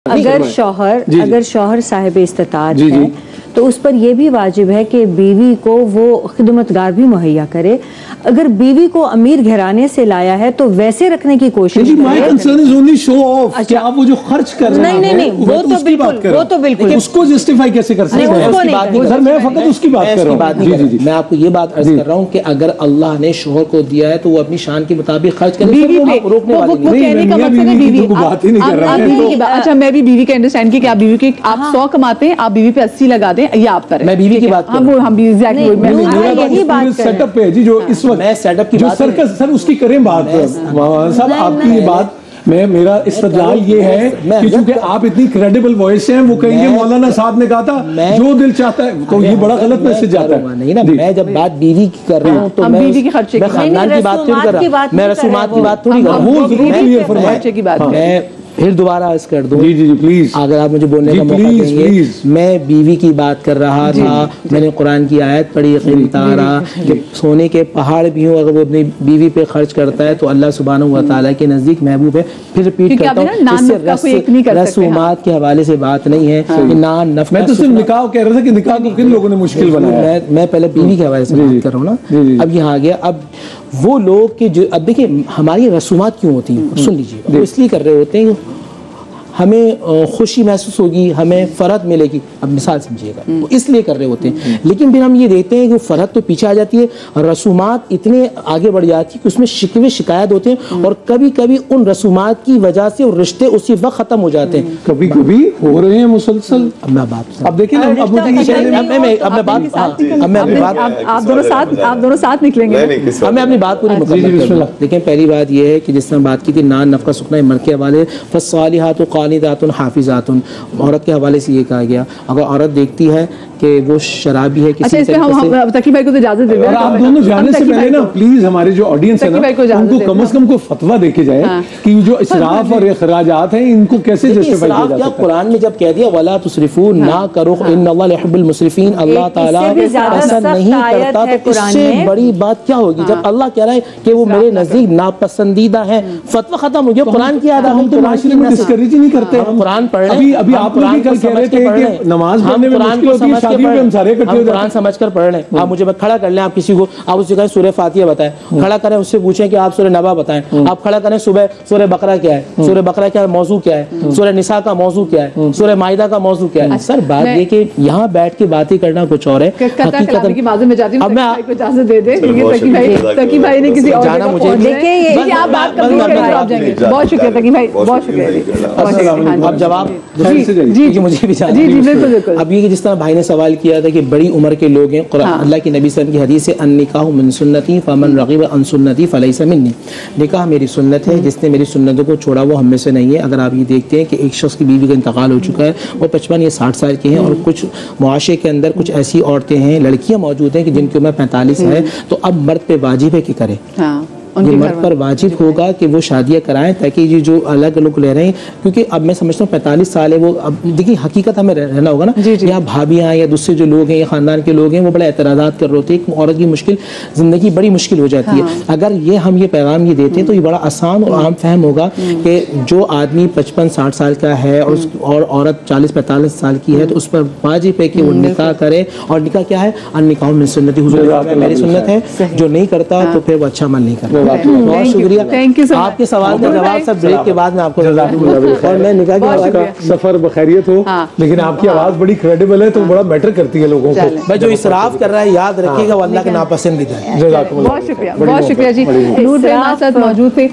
अगर शौहर साहिब इस्तिताअत है तो उस पर यह भी वाजिब है कि बीवी को वो खिदमतगार भी मुहैया करे। अगर बीवी को अमीर घराने से लाया है तो वैसे रखने की कोशिश करे। आप वो जो खर्च कर रहे हैं नहीं, वो तो बिल्कुल उसको जस्टिफाई कैसे कर सकते हैं? सर मैं फकत उसकी बात कर रहा हूँ। मैं आपको ये बात अर्ज कर रहा हूँ कि अगर अल्लाह ने शोहर को दिया है तो वो अपनी शान के मुताबिक खर्च करे, रोकने बात ही नहीं कर रहा है। अच्छा, मैं भी बीवी का अंडरस्टैंड की कि आप बीवी के आप 100 कमाते हैं, आप बीवी पे 80 लगा दें, ये आप करें। मैं बीवी की बात कर रहा हूं। हम भी एग्जैक्टली यही बात सेटअप पे जी, जो इस वक्त मैं सेटअप की बात सर उसकी करें बात साहब। आपकी ये बात मेरा इस्तदलाल ये है कि चूंकि आप इतनी क्रेडिबल वॉइस हैं, वो कहेंगे मौलाना साहब ने कहा था जो दिल चाहता है, तो ये बड़ा गलत मैसेज जाता है। नहीं ना, मैं जब बात बीवी की कर रहा हूँ तो मैं बीवी के खर्चे मैं खानदान की बात थोड़ी कर रहा हूँ, मैं रसूमात की बात थोड़ी कर रहा हूँ। मैं फिर दोबारा अर्ज कर दूं, जी प्लीज, अगर आप मुझे बोलने का मौका देंगे। मैं बीवी की बात कर रहा था, मैंने कुरान की आयत पढ़ी कि सोने के पहाड़ भी हो, अगर वो अपनी बीवी पे खर्च करता है तो अल्लाह सुब्हानहू व तआला के नजदीक महबूब है। फिर रिपीट करता हूँ, इससे रसूमात के हवाले से बात नहीं है। मैं तो सिर्फ निकाह कह रहा था कि निकाह को किन लोगों ने मुश्किल बनाया। मैं पहले बीवी के हवाले से बात कर रहा हूँ ना। अब यहाँ आ गया, अब वो लोग कि जो अब देखिए हमारी रसूमात क्यों होती है, सुन लीजिए, वो इसलिए कर रहे होते हैं हमें खुशी महसूस होगी, हमें फरहत मिलेगी। अब मिसाल समझिएगा, वो इसलिए कर रहे होते हैं। लेकिन फिर हम ये देखते हैं कि फरहत तो पीछे आ जाती है, रसूमात इतने आगे बढ़ जाती है कि उसमें शिकवे शिकायत होते हैं, और कभी कभी उन रसूमात की वजह से वो रिश्ते उसी वक्त खत्म हो जाते हैं। कभी कभी हो रहे हैं मुसलसल। अब मैं बात, अब देखिए ना, अब आप दोनों साथ निकलेंगे। अब मैं अपनी बात पूरी मुकम्मल करूं। देखिए, पहली बात यह है कि जिस तरह बात की थी नान नफका सुखना मर के हवाले, फस्सालिहातु क़ानितातुन हाफिज़ातुन, औरत के हवाले से ये कहा गया। अगर औरत देखती है कि वो शराबी है, किसी तकी भाई को तो इजाजत दे दें। और आप दोनों जाने से पहले ना प्लीज हमारे जो ऑडियंस है ना, उनको कम से कम को फतवा देके जाए कि जो इसराफ और इखराजात हैं इनको कैसे जस्टिफाई किया जा सकता है। कुरान में जब कह दिया वला तुसरिफू, ना करो, इन्नल्लाह ला युहिब्बुल मुसरिफीन, अल्लाह ताला ऐसा नहीं करता, तो इससे बड़ी बात क्या होगी जब अल्लाह कह रहा है कि वो मेरे नजदीक नापसंदीदा है। फतवा खत्म हो गया, कुरान की आदत। हम तो माशरे में डिस्करेज नहीं करते, हम कुरान पढ़ रहे हैं। अभी आप लोग भी कल कह रहे थे कि नमाज पढ़ने में मुश्किल होती है, शादी में हम सारे इकट्ठे हो जाते हैं। कुरान समझकर पढ़ रहे हैं। आप मुझे खड़ा कर लें, आप किसी को आप उससे कहें सूरह फातिहा बताएं, खड़ा करें, उससे पूछें कि आप सूरह नबा बताएं। आप खड़ा करें, सुबह सूरह बकरा क्या है, सूरह बकरा क्या मौजू क्या है, सूरह निसा का मौजू क्या है, सूरह माइदा का मौजू क्या है। सर बात ये कि यहाँ बैठ के बातें करना कुछ और है। की बात में जाती हूं, अब मैं आपको इजाजत दे दे। तकी भाई ने किसी और जाना मुझे देखिए, आप बात करेंगे। बहुत शुक्रिया तकी भाई, बहुत शुक्रिया। अब जवाब जी मुझे भी जाना। बिल्कुल। अब ये जिस तरह भाई ने सवाल किया था कि बड़ी उम्र के लोग हैं, अल्लाह की नबी सल्लल्लाहु अलैहि वसल्लम की हदीस है, अन्निकाहु मिन सुन्नती फमन रग़िब अन सुन्नती फलैसा मिन्नी। निकाह मेरी सुन्नत है, जिसने मेरी सुन्नतों को छोड़ा वो हम में से नहीं है। अगर आप ये देखते हैं कि एक शख्स की बीवी का इंतकाल हो चुका है, वो 55 या 60 साल के हैं, और कुछ मुआशरे के अंदर कुछ ऐसी औरतें हैं, लड़कियां मौजूद हैं कि जिनकी उम्र 45 है, तो अब मर्द पे वाजिब है कि करे, ये मर्द पर वाजिब होगा कि वो शादियां कराएं, ताकि ये जो अलग लोग ले रहे हैं, क्योंकि अब मैं समझता हूँ 45 साल है वो, अब देखिए हकीकत हमें रहना होगा ना। यहाँ भाभियाँ या दूसरे जो लोग हैं या खानदान के लोग हैं वो बड़ा एतराज़ात कर रहे होते हैं। एक औरत की मुश्किल ज़िंदगी बड़ी मुश्किल हो जाती है। अगर ये हम ये पैगाम ये देते हैं तो ये बड़ा आसान और आम फहम होगा कि जो आदमी 55-60 साल का है और औरत 40-45 साल की है, तो उस पर वाजिब है कि वो निकाह करे। और निकाह क्या है, अन्निकाहु मिन सुन्नती, हुज़ूर मेरी सुन्नत है, जो नहीं करता तो फिर वो अच्छा अमल नहीं करता। बहुत शुक्रिया, आपके सवाल का जवाब सब ब्रेक के बाद में आपको। और मैं निकाह का सफर बखैरियत हो, लेकिन आपकी आवाज बड़ी क्रेडिबल है, तो बड़ा मैटर करती है लोगों को। भाई जो इसराफ कर रहा है याद रखिएगा वो अल्लाह के नापसंदीदा है। बहुत शुक्रिया जी। नूर भाई हमारे साथ मौजूद थे।